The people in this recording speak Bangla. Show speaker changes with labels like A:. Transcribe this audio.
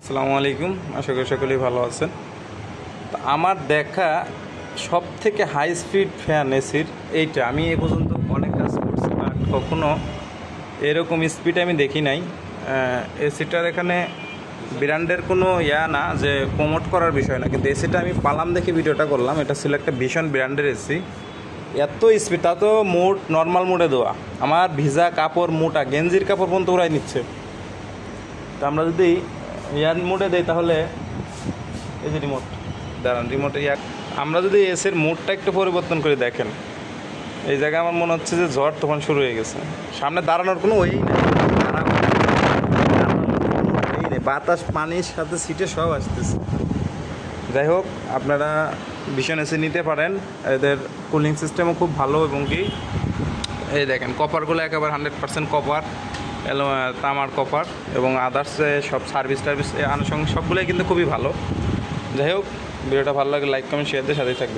A: আসসালামু আলাইকুম, আশা করি সকলেই ভালো আছেন। তো আমার দেখা সব থেকে হাই স্পিড ফ্যান এসির এইটা। আমি এ পর্যন্ত অনেক কাজ করছি, বাট কখনো এরকম স্পিড আমি দেখি নাই। এসিটার এখানে ব্র্যান্ডের কোনো না যে প্রমোট করার বিষয় না, কিন্তু এসিটা আমি পালাম দেখে ভিডিওটা করলাম। এটা ছিল একটা ভীষণ ব্র্যান্ডের এসি, এত স্পিড, তা তো মুড নর্মাল মুডে দেওয়া। আমার ভিজা কাপড় মোটা গেঞ্জির কাপড় পর্যন্ত উড়াই নিচ্ছে। তো আমরা যদি এয়ার মোডে দেই তাহলে এই যে রিমোট, দাঁড়ান রিমোটে আমরা যদি এসির মুডটা একটু পরিবর্তন করে দেখেন, এই জায়গায় আমার মনে হচ্ছে যে ঝড় তখন শুরু হয়ে গেছে। সামনে দাঁড়ানোর কোনো ওয়েই নেই, বাতাস পানির সাথে সিটে সব আসতেছে। যাই হোক, আপনারা ভীষণ এসি নিতে পারেন, এদের কুলিং সিস্টেমও খুব ভালো। এবং কি এই দেখেন কপারগুলো একেবারে 100% কপার, তামার কপার, এবং আদার্স সব সার্ভিস টার্ভিস আনুষঙ্গিক সবগুলোই কিন্তু খুবই ভালো। যাই হোক, ভিডিওটা ভালো লাগে লাইক কমেন্ট শেয়ার দিয়ে সাথেই থাকবেন।